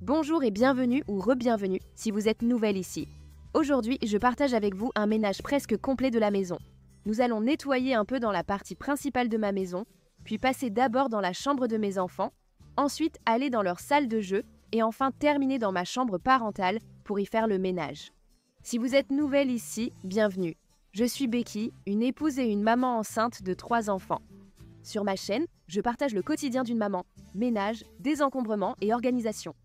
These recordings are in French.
Bonjour et bienvenue ou re-bienvenue si vous êtes nouvelle ici. Aujourd'hui, je partage avec vous un ménage presque complet de la maison. Nous allons nettoyer un peu dans la partie principale de ma maison, puis passer d'abord dans la chambre de mes enfants, ensuite aller dans leur salle de jeu et enfin terminer dans ma chambre parentale pour y faire le ménage. Si vous êtes nouvelle ici, bienvenue. Je suis Becky, une épouse et une maman enceinte de 3 enfants. Sur ma chaîne, je partage le quotidien d'une maman, ménage, désencombrement et organisation.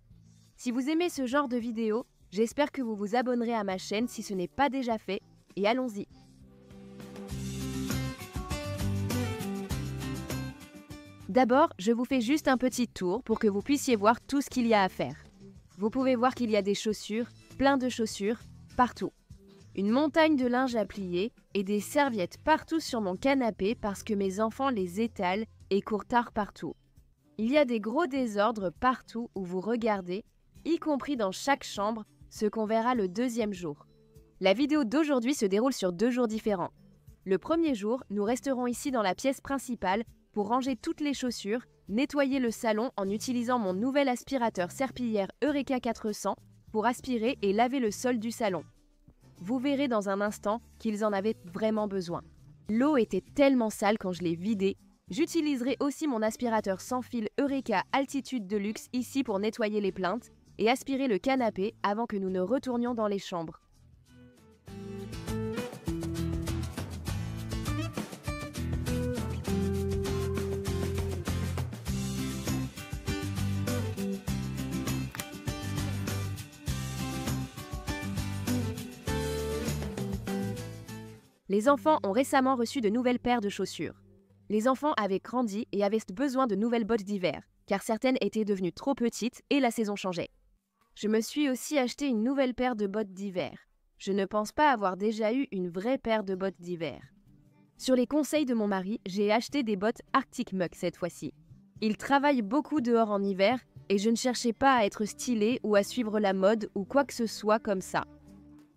Si vous aimez ce genre de vidéo, j'espère que vous vous abonnerez à ma chaîne si ce n'est pas déjà fait, et allons-y. D'abord, je vous fais juste un petit tour pour que vous puissiez voir tout ce qu'il y a à faire. Vous pouvez voir qu'il y a des chaussures, plein de chaussures, partout. Une montagne de linge à plier et des serviettes partout sur mon canapé parce que mes enfants les étalent et courent tard partout. Il y a des gros désordres partout où vous regardez, y compris dans chaque chambre, ce qu'on verra le deuxième jour. La vidéo d'aujourd'hui se déroule sur 2 jours différents. Le premier jour, nous resterons ici dans la pièce principale pour ranger toutes les chaussures, nettoyer le salon en utilisant mon nouvel aspirateur serpillière Eureka 400 pour aspirer et laver le sol du salon. Vous verrez dans un instant qu'ils en avaient vraiment besoin. L'eau était tellement sale quand je l'ai vidée. J'utiliserai aussi mon aspirateur sans fil Eureka Altitude Deluxe ici pour nettoyer les plinthes et aspirer le canapé avant que nous ne retournions dans les chambres. Les enfants ont récemment reçu de nouvelles paires de chaussures. Les enfants avaient grandi et avaient besoin de nouvelles bottes d'hiver, car certaines étaient devenues trop petites et la saison changeait. Je me suis aussi acheté une nouvelle paire de bottes d'hiver. Je ne pense pas avoir déjà eu une vraie paire de bottes d'hiver. Sur les conseils de mon mari, j'ai acheté des bottes Arctic Muck cette fois-ci. Il travaille beaucoup dehors en hiver et je ne cherchais pas à être stylée ou à suivre la mode ou quoi que ce soit comme ça.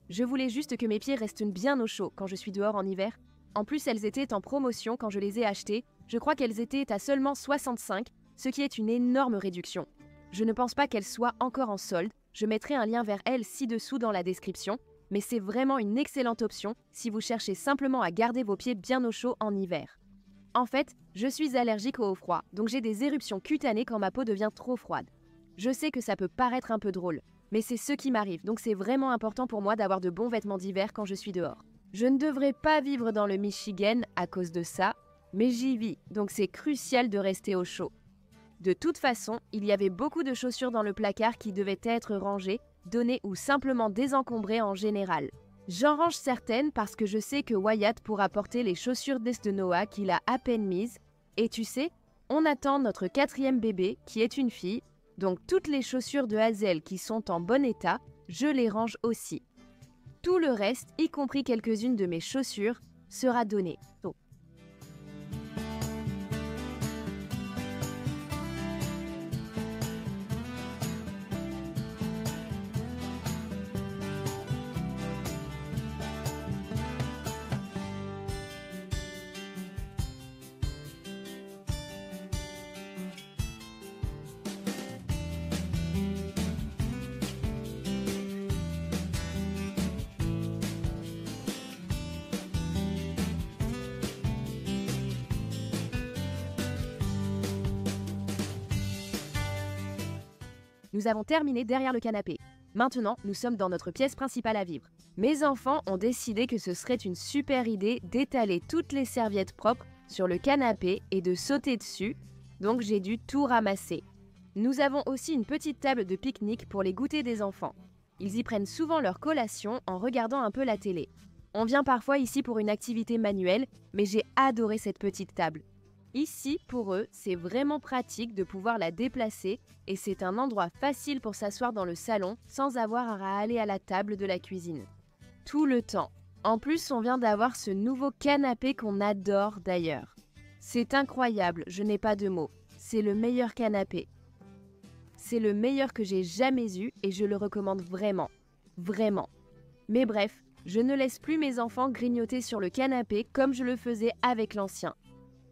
Je voulais juste que mes pieds restent bien au chaud quand je suis dehors en hiver. En plus, elles étaient en promotion quand je les ai achetées. Je crois qu'elles étaient à seulement 65, ce qui est une énorme réduction. Je ne pense pas qu'elles soient encore en solde. Je mettrai un lien vers elles ci-dessous dans la description. Mais c'est vraiment une excellente option si vous cherchez simplement à garder vos pieds bien au chaud en hiver. En fait, je suis allergique au froid, donc j'ai des éruptions cutanées quand ma peau devient trop froide. Je sais que ça peut paraître un peu drôle, mais c'est ce qui m'arrive, donc c'est vraiment important pour moi d'avoir de bons vêtements d'hiver quand je suis dehors. Je ne devrais pas vivre dans le Michigan à cause de ça, mais j'y vis, donc c'est crucial de rester au chaud. De toute façon, il y avait beaucoup de chaussures dans le placard qui devaient être rangées, données ou simplement désencombrées en général. J'en range certaines parce que je sais que Wyatt pourra porter les chaussures d'Est de Noah qu'il a à peine mises, et tu sais, on attend notre 4e bébé qui est une fille, donc toutes les chaussures de Hazel qui sont en bon état, je les range aussi. Tout le reste, y compris quelques-unes de mes chaussures, sera donné. Nous avons terminé derrière le canapé. Maintenant, nous sommes dans notre pièce principale à vivre. Mes enfants ont décidé que ce serait une super idée d'étaler toutes les serviettes propres sur le canapé et de sauter dessus, donc j'ai dû tout ramasser. Nous avons aussi une petite table de pique-nique pour les goûters des enfants. Ils y prennent souvent leur collation en regardant un peu la télé. On vient parfois ici pour une activité manuelle, mais j'ai adoré cette petite table. Ici, pour eux, c'est vraiment pratique de pouvoir la déplacer et c'est un endroit facile pour s'asseoir dans le salon sans avoir à aller à la table de la cuisine. Tout le temps. En plus, on vient d'avoir ce nouveau canapé qu'on adore d'ailleurs. C'est incroyable, je n'ai pas de mots. C'est le meilleur canapé. C'est le meilleur que j'ai jamais eu et je le recommande vraiment. Vraiment. Mais bref, je ne laisse plus mes enfants grignoter sur le canapé comme je le faisais avec l'ancien.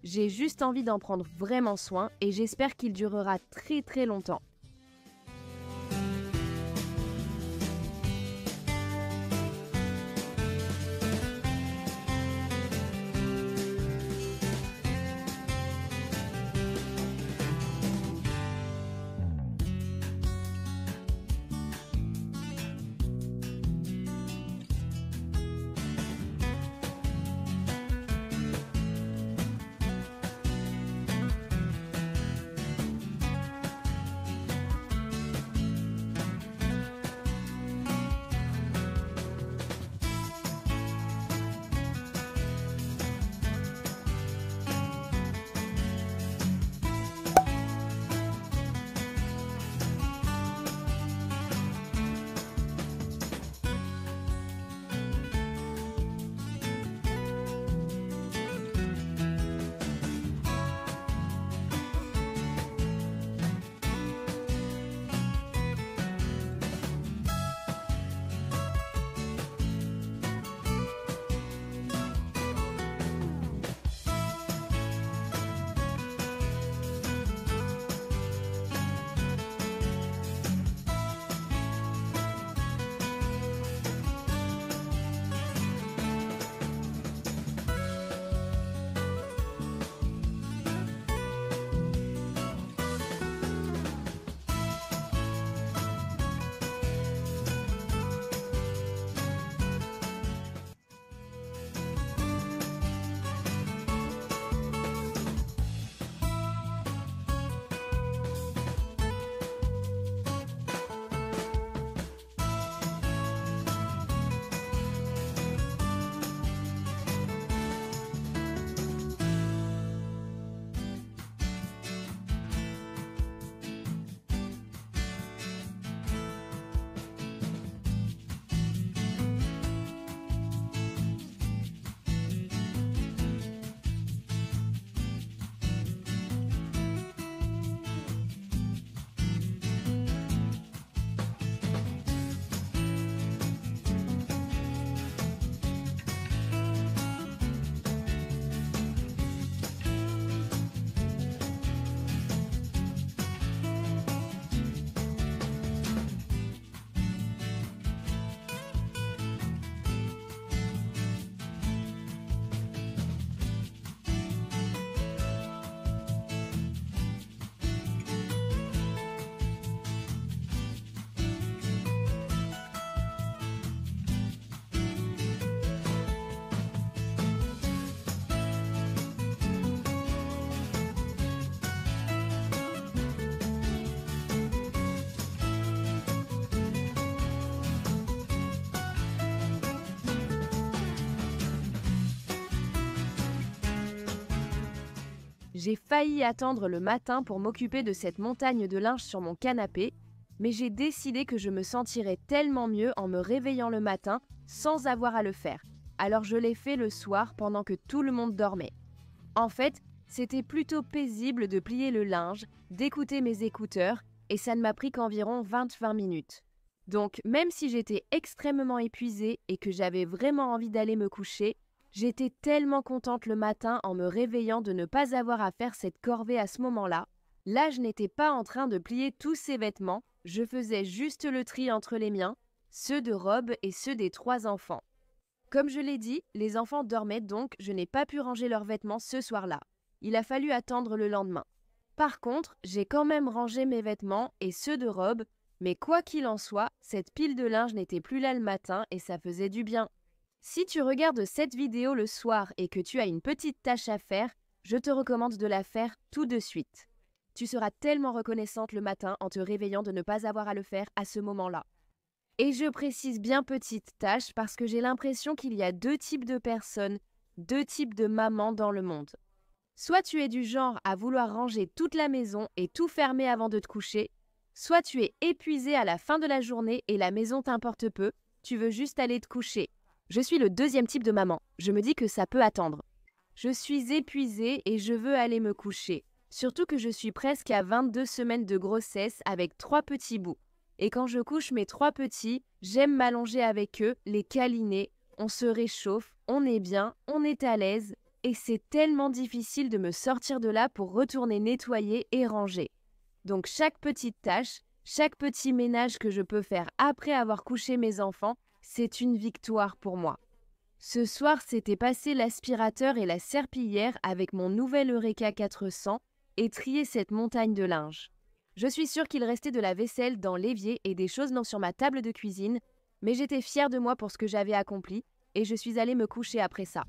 J'ai juste envie d'en prendre vraiment soin et j'espère qu'il durera très longtemps. J'ai failli attendre le matin pour m'occuper de cette montagne de linge sur mon canapé, mais j'ai décidé que je me sentirais tellement mieux en me réveillant le matin sans avoir à le faire. Alors je l'ai fait le soir pendant que tout le monde dormait. En fait, c'était plutôt paisible de plier le linge, d'écouter mes écouteurs, et ça ne m'a pris qu'environ 20 minutes. Donc, même si j'étais extrêmement épuisée et que j'avais vraiment envie d'aller me coucher, j'étais tellement contente le matin en me réveillant de ne pas avoir à faire cette corvée à ce moment-là. Là, je n'étais pas en train de plier tous ces vêtements, je faisais juste le tri entre les miens, ceux de Rob et ceux des 3 enfants. Comme je l'ai dit, les enfants dormaient donc je n'ai pas pu ranger leurs vêtements ce soir-là. Il a fallu attendre le lendemain. Par contre, j'ai quand même rangé mes vêtements et ceux de Rob, mais quoi qu'il en soit, cette pile de linge n'était plus là le matin et ça faisait du bien. Si tu regardes cette vidéo le soir et que tu as une petite tâche à faire, je te recommande de la faire tout de suite. Tu seras tellement reconnaissante le matin en te réveillant de ne pas avoir à le faire à ce moment-là. Et je précise bien petite tâche parce que j'ai l'impression qu'il y a 2 types de personnes, 2 types de mamans dans le monde. Soit tu es du genre à vouloir ranger toute la maison et tout fermer avant de te coucher, soit tu es épuisé à la fin de la journée et la maison t'importe peu, tu veux juste aller te coucher. Je suis le 2e type de maman, je me dis que ça peut attendre. Je suis épuisée et je veux aller me coucher, surtout que je suis presque à 22 semaines de grossesse avec 3 petits bouts. Et quand je couche mes 3 petits, j'aime m'allonger avec eux, les câliner, on se réchauffe, on est bien, on est à l'aise, et c'est tellement difficile de me sortir de là pour retourner nettoyer et ranger. Donc chaque petite tâche, chaque petit ménage que je peux faire après avoir couché mes enfants, c'est une victoire pour moi. Ce soir, c'était passer l'aspirateur et la serpillière avec mon nouvel Eureka 400 et trier cette montagne de linge. Je suis sûre qu'il restait de la vaisselle dans l'évier et des choses non sur ma table de cuisine, mais j'étais fière de moi pour ce que j'avais accompli et je suis allée me coucher après ça.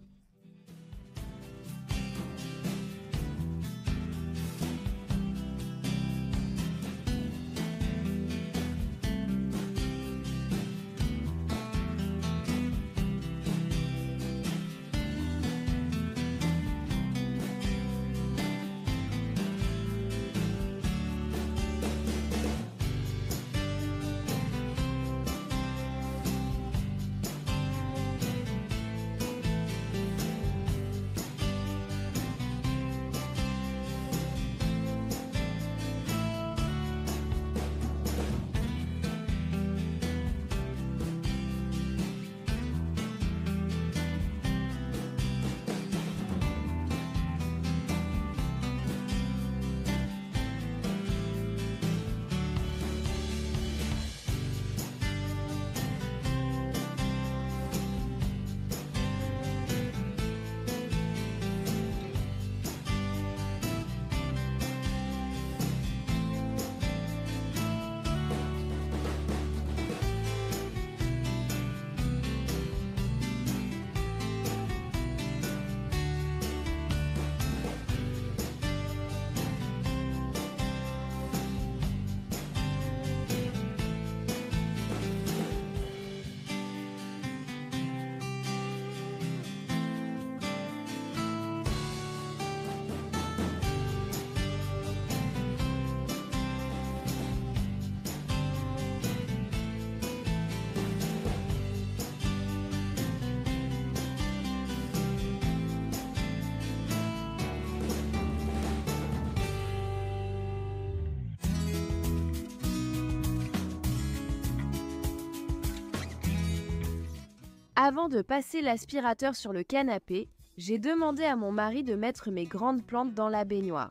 Avant de passer l'aspirateur sur le canapé, j'ai demandé à mon mari de mettre mes grandes plantes dans la baignoire.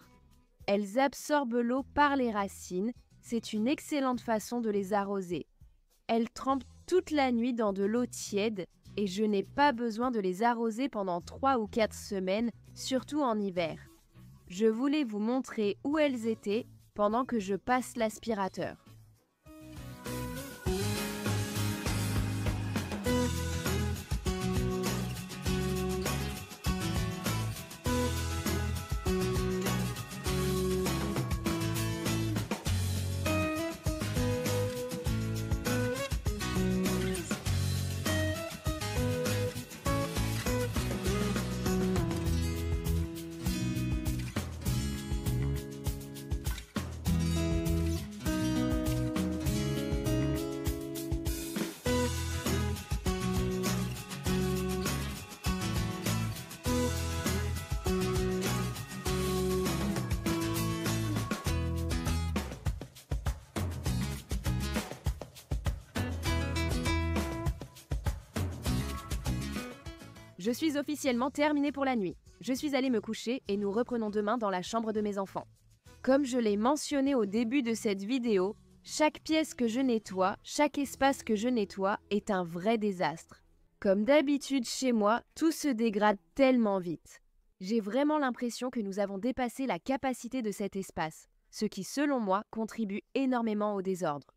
Elles absorbent l'eau par les racines, c'est une excellente façon de les arroser. Elles trempent toute la nuit dans de l'eau tiède et je n'ai pas besoin de les arroser pendant 3 ou 4 semaines, surtout en hiver. Je voulais vous montrer où elles étaient pendant que je passe l'aspirateur. Je suis officiellement terminée pour la nuit. Je suis allée me coucher et nous reprenons demain dans la chambre de mes enfants. Comme je l'ai mentionné au début de cette vidéo, chaque pièce que je nettoie, chaque espace que je nettoie est un vrai désastre. Comme d'habitude chez moi, tout se dégrade tellement vite. J'ai vraiment l'impression que nous avons dépassé la capacité de cet espace, ce qui, selon moi, contribue énormément au désordre.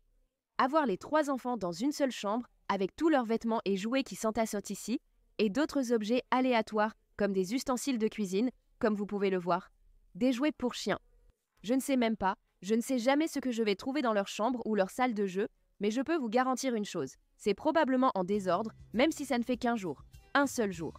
Avoir les 3 enfants dans une seule chambre, avec tous leurs vêtements et jouets qui s'entassent ici, et d'autres objets aléatoires, comme des ustensiles de cuisine, comme vous pouvez le voir. Des jouets pour chiens. Je ne sais même pas, je ne sais jamais ce que je vais trouver dans leur chambre ou leur salle de jeu, mais je peux vous garantir une chose, c'est probablement en désordre, même si ça ne fait qu'un jour. Un seul jour.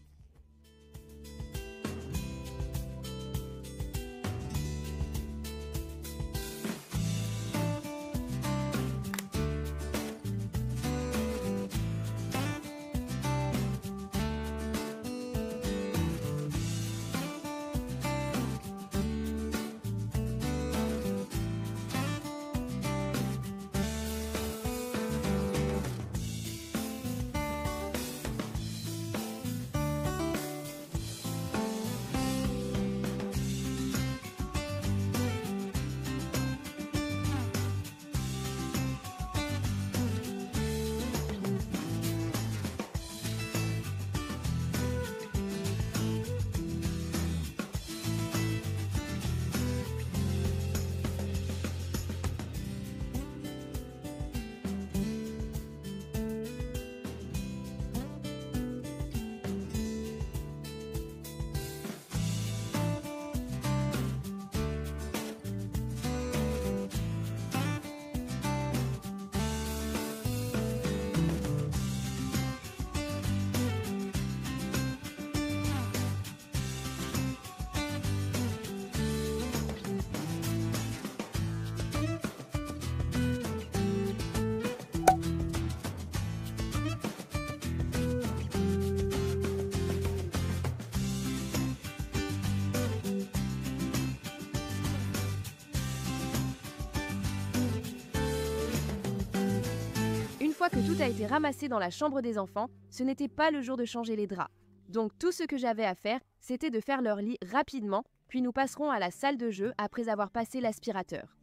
Une fois que tout a été ramassé dans la chambre des enfants, ce n'était pas le jour de changer les draps. Donc tout ce que j'avais à faire, c'était de faire leur lit rapidement, puis nous passerons à la salle de jeu après avoir passé l'aspirateur.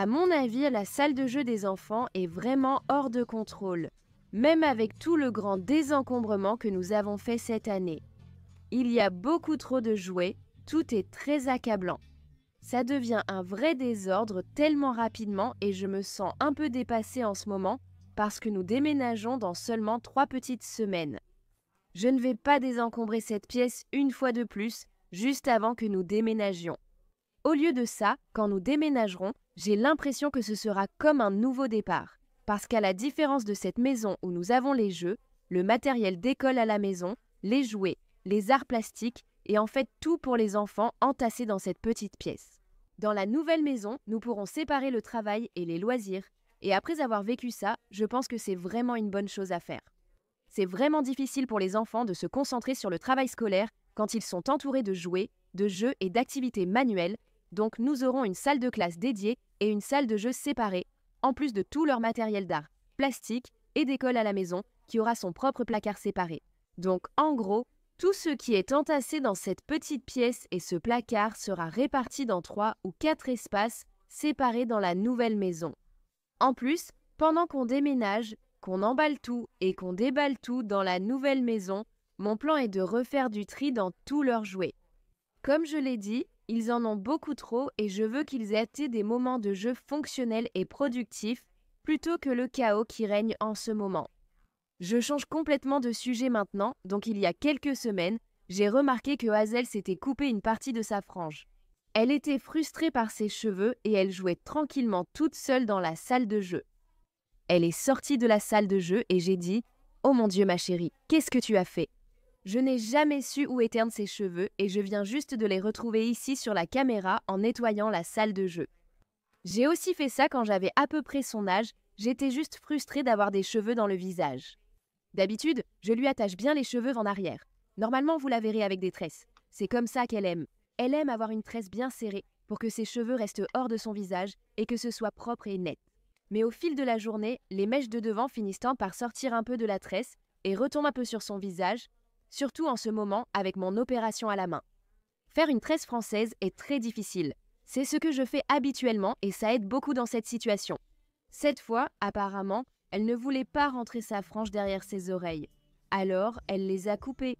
À mon avis, la salle de jeu des enfants est vraiment hors de contrôle, même avec tout le grand désencombrement que nous avons fait cette année. Il y a beaucoup trop de jouets, tout est très accablant. Ça devient un vrai désordre tellement rapidement et je me sens un peu dépassée en ce moment parce que nous déménageons dans seulement 3 petites semaines. Je ne vais pas désencombrer cette pièce une fois de plus, juste avant que nous déménagions. Au lieu de ça, quand nous déménagerons, j'ai l'impression que ce sera comme un nouveau départ. Parce qu'à la différence de cette maison où nous avons les jeux, le matériel d'école à la maison, les jouets, les arts plastiques et en fait tout pour les enfants entassés dans cette petite pièce. Dans la nouvelle maison, nous pourrons séparer le travail et les loisirs. Et après avoir vécu ça, je pense que c'est vraiment une bonne chose à faire. C'est vraiment difficile pour les enfants de se concentrer sur le travail scolaire quand ils sont entourés de jouets, de jeux et d'activités manuelles, donc nous aurons une salle de classe dédiée et une salle de jeux séparée, en plus de tout leur matériel d'art, plastique et d'école à la maison qui aura son propre placard séparé. Donc en gros, tout ce qui est entassé dans cette petite pièce et ce placard sera réparti dans 3 ou 4 espaces séparés dans la nouvelle maison. En plus, pendant qu'on déménage, qu'on emballe tout et qu'on déballe tout dans la nouvelle maison, mon plan est de refaire du tri dans tous leurs jouets. Comme je l'ai dit, ils en ont beaucoup trop et je veux qu'ils aient des moments de jeu fonctionnels et productifs plutôt que le chaos qui règne en ce moment. Je change complètement de sujet maintenant, donc il y a quelques semaines, j'ai remarqué que Hazel s'était coupé une partie de sa frange. Elle était frustrée par ses cheveux et elle jouait tranquillement toute seule dans la salle de jeu. Elle est sortie de la salle de jeu et j'ai dit « Oh mon Dieu ma chérie, qu'est-ce que tu as fait ?» Je n'ai jamais su où éteindre ses cheveux et je viens juste de les retrouver ici sur la caméra en nettoyant la salle de jeu. J'ai aussi fait ça quand j'avais à peu près son âge, j'étais juste frustrée d'avoir des cheveux dans le visage. D'habitude, je lui attache bien les cheveux en arrière. Normalement, vous la verrez avec des tresses. C'est comme ça qu'elle aime. Elle aime avoir une tresse bien serrée pour que ses cheveux restent hors de son visage et que ce soit propre et net. Mais au fil de la journée, les mèches de devant finissent par sortir un peu de la tresse et retombent un peu sur son visage, surtout en ce moment avec mon opération à la main. Faire une tresse française est très difficile. C'est ce que je fais habituellement et ça aide beaucoup dans cette situation. Cette fois, apparemment, elle ne voulait pas rentrer sa frange derrière ses oreilles. Alors, elle les a coupées.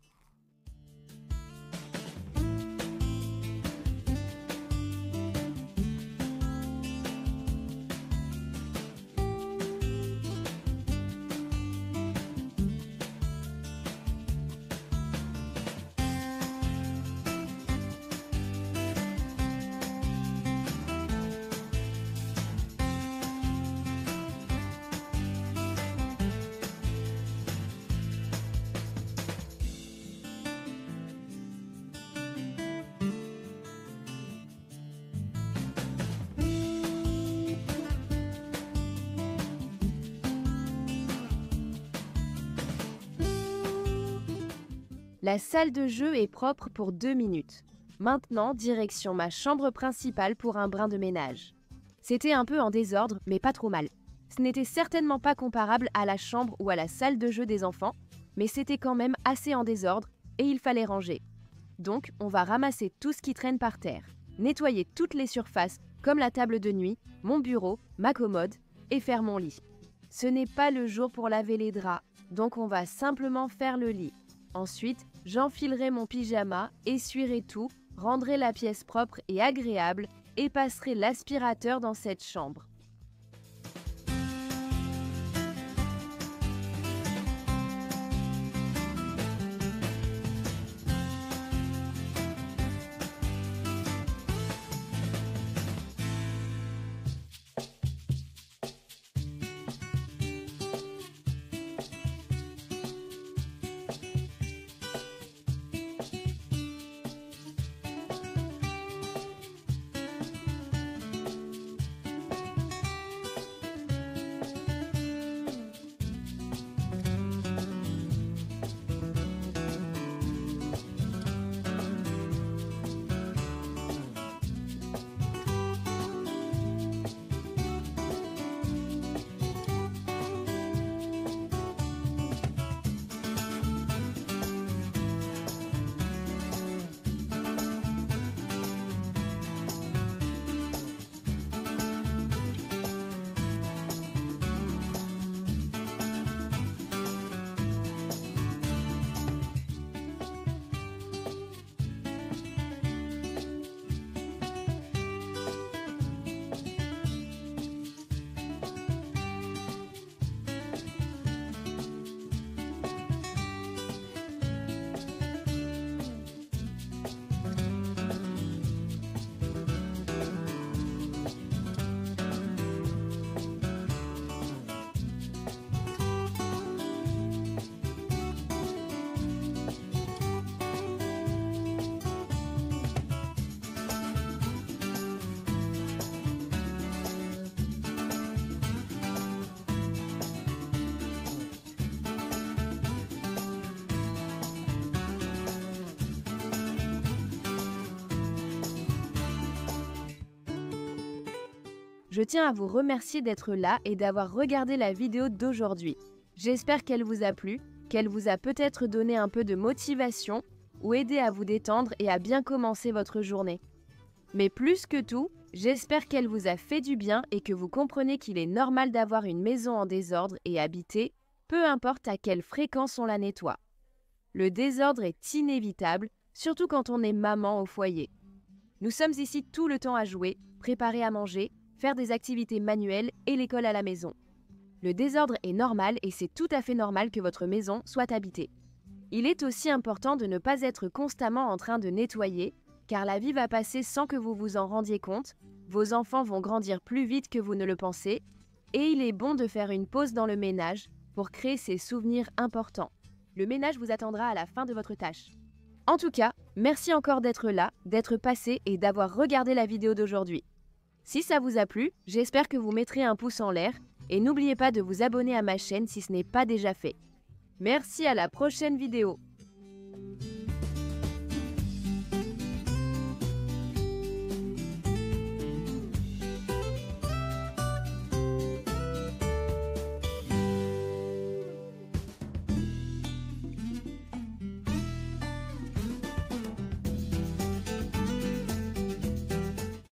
La salle de jeu est propre pour 2 minutes. Maintenant, direction ma chambre principale pour un brin de ménage. C'était un peu en désordre, mais pas trop mal. Ce n'était certainement pas comparable à la chambre ou à la salle de jeu des enfants, mais c'était quand même assez en désordre et il fallait ranger. Donc, on va ramasser tout ce qui traîne par terre, nettoyer toutes les surfaces comme la table de nuit, mon bureau, ma commode et faire mon lit. Ce n'est pas le jour pour laver les draps, donc on va simplement faire le lit. Ensuite, j'enfilerai mon pyjama, essuierai tout, rendrai la pièce propre et agréable et passerai l'aspirateur dans cette chambre. Je tiens à vous remercier d'être là et d'avoir regardé la vidéo d'aujourd'hui. J'espère qu'elle vous a plu, qu'elle vous a peut-être donné un peu de motivation ou aidé à vous détendre et à bien commencer votre journée. Mais plus que tout, j'espère qu'elle vous a fait du bien et que vous comprenez qu'il est normal d'avoir une maison en désordre et habiter, peu importe à quelle fréquence on la nettoie. Le désordre est inévitable, surtout quand on est maman au foyer. Nous sommes ici tout le temps à jouer, préparer à manger, faire des activités manuelles et l'école à la maison. Le désordre est normal et c'est tout à fait normal que votre maison soit habitée. Il est aussi important de ne pas être constamment en train de nettoyer, car la vie va passer sans que vous vous en rendiez compte, vos enfants vont grandir plus vite que vous ne le pensez, et il est bon de faire une pause dans le ménage pour créer ces souvenirs importants. Le ménage vous attendra à la fin de votre tâche. En tout cas, merci encore d'être là, d'être passé et d'avoir regardé la vidéo d'aujourd'hui. Si ça vous a plu, j'espère que vous mettrez un pouce en l'air et n'oubliez pas de vous abonner à ma chaîne si ce n'est pas déjà fait. Merci, à la prochaine vidéo.